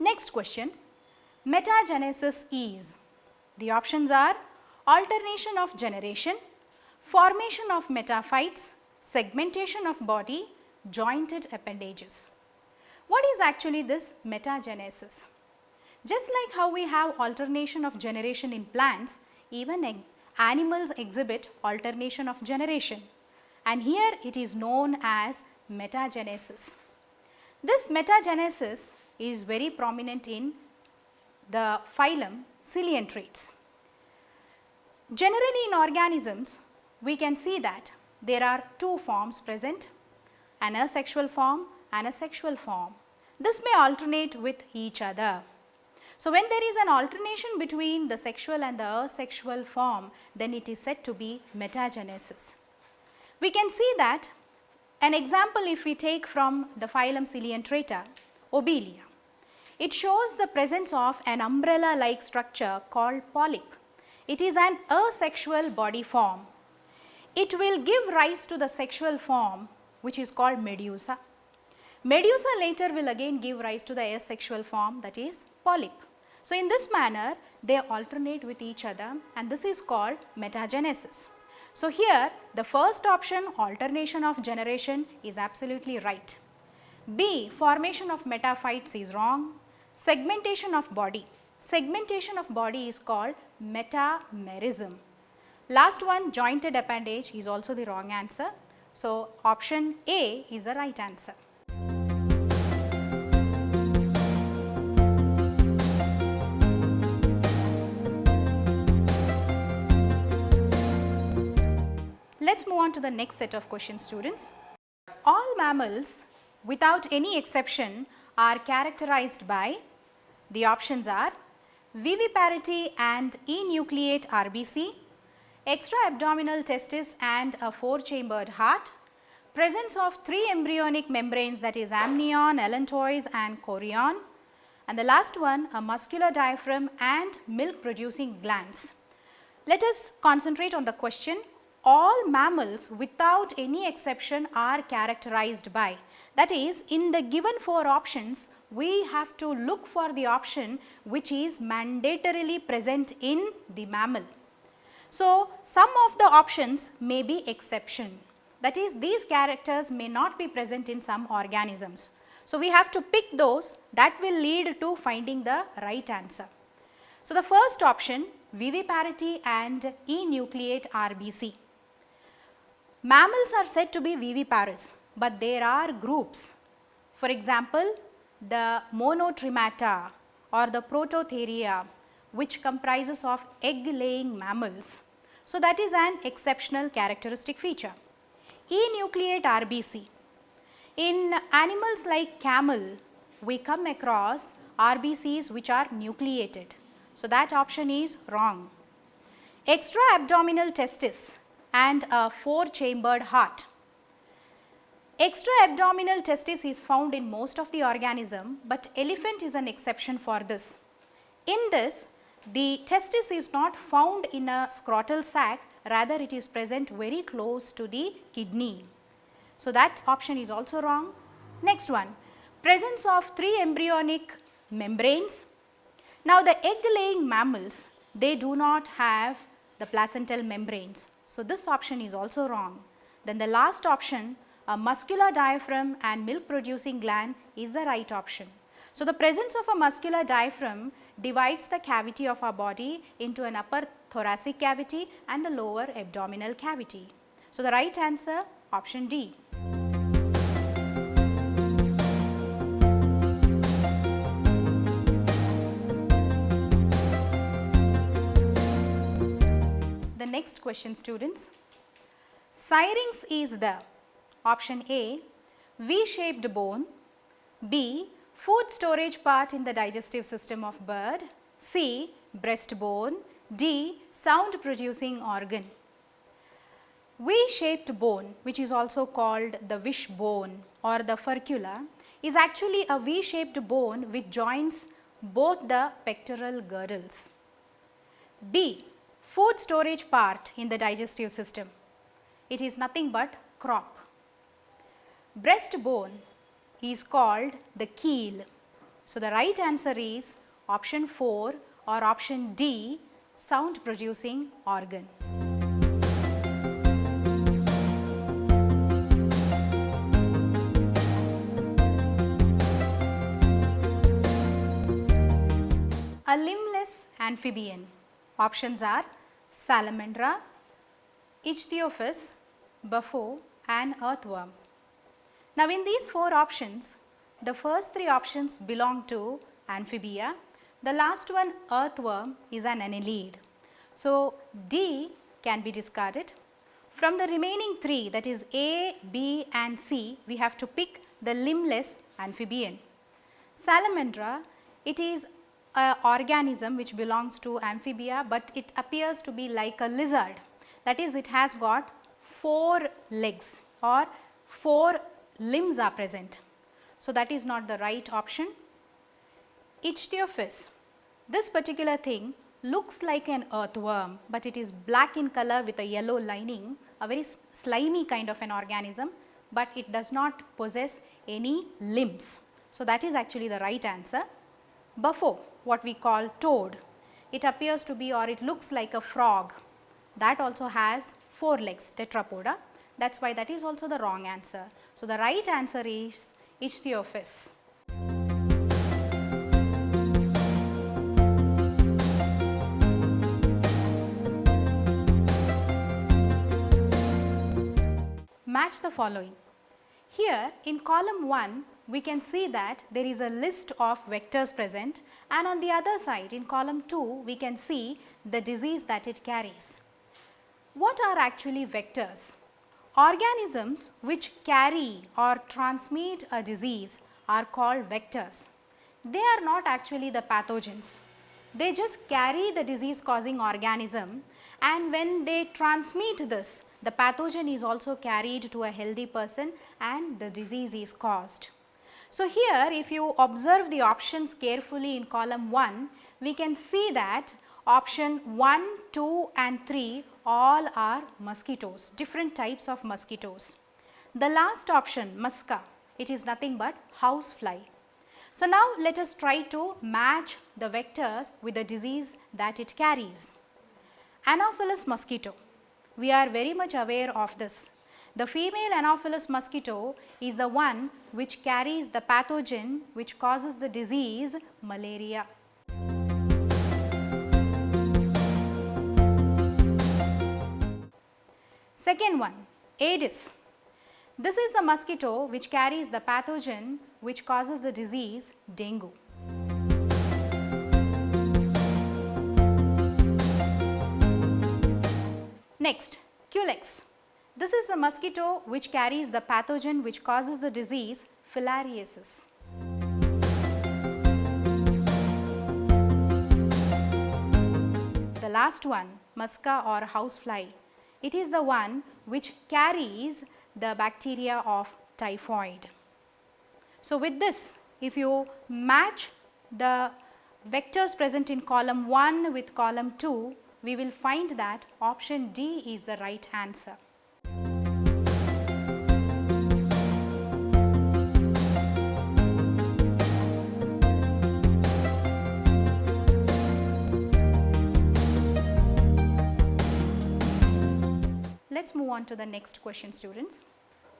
Next question, metagenesis is, the options are alternation of generation, formation of metaphytes, segmentation of body, jointed appendages. What is actually this metagenesis? Just like how we have alternation of generation in plants, even animals exhibit alternation of generation, and here it is known as metagenesis. This metagenesis is very prominent in the phylum Coelenterates. Generally in organisms, we can see that there are two forms present, an asexual form and a sexual form. This may alternate with each other. So, when there is an alternation between the sexual and the asexual form, then it is said to be metagenesis. We can see that an example if we take from the phylum Coelenterata, Obelia. It shows the presence of an umbrella like structure called polyp. It is an asexual body form. It will give rise to the sexual form which is called medusa. Medusa later will again give rise to the asexual form, that is polyp. So, in this manner they alternate with each other, and this is called metagenesis. So, here the first option, alternation of generation, is absolutely right. B, formation of metaphytes, is wrong. Segmentation of body is called metamerism. Last one, jointed appendage, is also the wrong answer. So, option A is the right answer. Let us move on to the next set of questions, students. All mammals without any exception are characterized by, the options are viviparity and enucleate RBC, extra-abdominal testis and a 4-chambered heart, presence of 3 embryonic membranes, that is amnion, allantois and chorion, and the last one, a muscular diaphragm and milk producing glands. Let us concentrate on the question, all mammals without any exception are characterized by. That is, in the given 4 options, we have to look for the option which is mandatorily present in the mammal. So, some of the options may be exception, that is, these characters may not be present in some organisms. So, we have to pick those that will lead to finding the right answer. So, the first option, viviparity and enucleate RBC. Mammals are said to be viviparous, but there are groups. For example, the Monotremata or the Prototheria, which comprises of egg-laying mammals. So, that is an exceptional characteristic feature. Enucleate RBC. In animals like camel, we come across RBCs which are nucleated. So, that option is wrong. Extra-abdominal testis and a 4-chambered heart. Extra-abdominal testis is found in most of the organism, but elephant is an exception for this. In this, the testis is not found in a scrotal sac, rather it is present very close to the kidney. So, that option is also wrong. Next one, presence of 3 embryonic membranes. Now, the egg-laying mammals, they do not have the placental membranes. So, this option is also wrong. Then the last option, a muscular diaphragm and milk producing gland, is the right option. So, the presence of a muscular diaphragm divides the cavity of our body into an upper thoracic cavity and a lower abdominal cavity. So, the right answer, option D. The next question, students. Syrinx is the, option A, V-shaped bone, B, food storage part in the digestive system of bird, C, breastbone, D, sound producing organ. V-shaped bone, which is also called the wishbone or the furcula, is actually a V-shaped bone which joins both the pectoral girdles. B, food storage part in the digestive system. It is nothing but crop. Breastbone is called the keel So, the right answer is option 4 or option D, sound producing organ. A limbless amphibian. Options are Salamandra, Ichthyophis, Bufo and earthworm. Now, in these 4 options, the first 3 options belong to amphibia, the last one earthworm is an annelid. So, D can be discarded. From the remaining 3, that is A, B and C, we have to pick the limbless amphibian. Salamandra, it is an organism which belongs to amphibia, but it appears to be like a lizard. That is, it has got 4 legs or 4 limbs are present. So, that is not the right option. Ichthyophis, this particular thing looks like an earthworm, but it is black in color with a yellow lining, a very slimy kind of an organism, but it does not possess any limbs. So, that is actually the right answer. Bufo, what we call toad, it appears to be or it looks like a frog, that also has 4 legs, tetrapoda. That is why that is also the wrong answer. So, the right answer is Ichthyophis. Match the following. Here in column 1, we can see that there is a list of vectors present, and on the other side in column 2, we can see the disease that it carries. What are actually vectors? Organisms which carry or transmit a disease are called vectors. They are not actually the pathogens. They just carry the disease causing organism, and when they transmit this, the pathogen is also carried to a healthy person and the disease is caused. So, here if you observe the options carefully in column 1, we can see that option 1, 2 and 3 all are mosquitoes, different types of mosquitoes. The last option, musca, it is nothing but housefly. So, now let us try to match the vectors with the disease that it carries. Anopheles mosquito, we are very much aware of this. The female Anopheles mosquito is the one which carries the pathogen which causes the disease malaria. Second one, Aedes. This is the mosquito which carries the pathogen which causes the disease dengue. Next, Culex. This is the mosquito which carries the pathogen which causes the disease filariasis. The last one, musca or housefly. It is the one which carries the bacteria of typhoid. So, with this, if you match the vectors present in column 1 with column 2, we will find that option D is the right answer. Let's move on to the next question, students.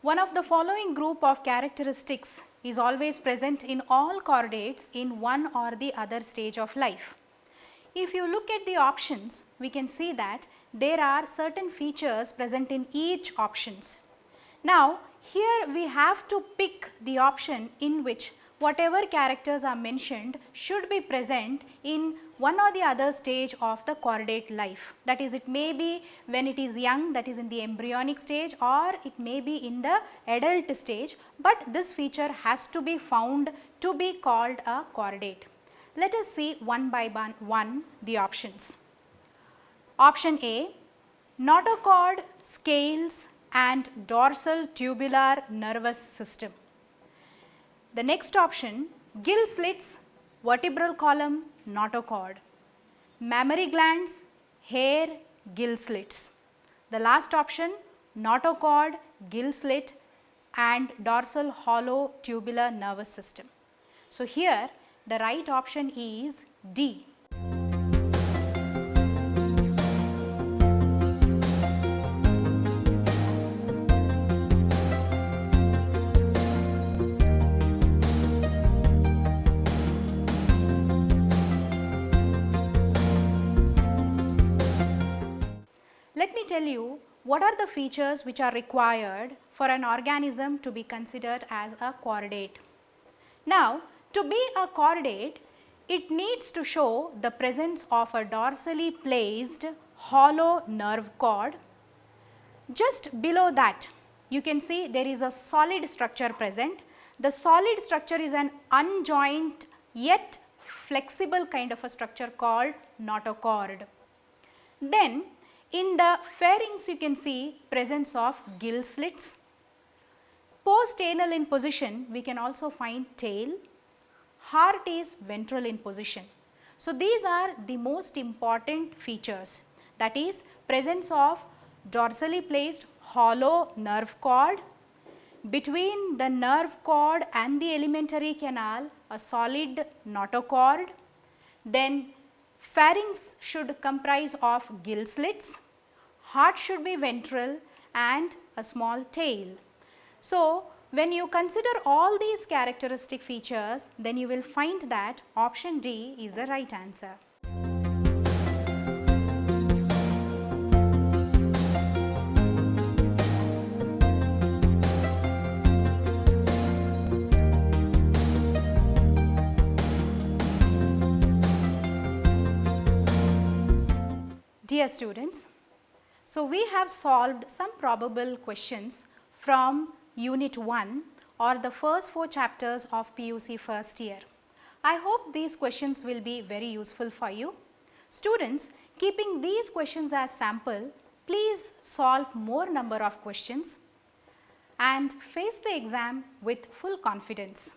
One of the following group of characteristics is always present in all chordates in one or the other stage of life. If you look at the options, we can see that there are certain features present in each options. Now, here we have to pick the option in which whatever characters are mentioned should be present in one or the other stage of the chordate life. That is, it may be when it is young, that is in the embryonic stage, or it may be in the adult stage, but this feature has to be found to be called a chordate. Let us see one by one the options. Option A, notochord, scales and dorsal tubular nervous system. The next option, gill slits, vertebral column, notochord. Mammary glands, hair, gill slits. The last option, notochord, gill slit and dorsal hollow tubular nervous system. So, here the right option is D. Let me tell you what are the features which are required for an organism to be considered as a chordate. Now, to be a chordate, it needs to show the presence of a dorsally placed hollow nerve cord. Just below that, you can see there is a solid structure present. The solid structure is an unjoined yet flexible kind of a structure called notochord. Then, in the pharynx you can see presence of gill slits. Post-anal in position we can also find tail. Heart is ventral in position. So, these are the most important features, that is presence of dorsally placed hollow nerve cord, between the nerve cord and the alimentary canal a solid notochord, then pharynx should comprise of gill slits, heart should be ventral and a small tail. So, when you consider all these characteristic features, then you will find that option D is the right answer. Dear students, so we have solved some probable questions from Unit 1 or the first 4 chapters of PUC first year. I hope these questions will be very useful for you. Students, keeping these questions as sample, please solve more number of questions and face the exam with full confidence.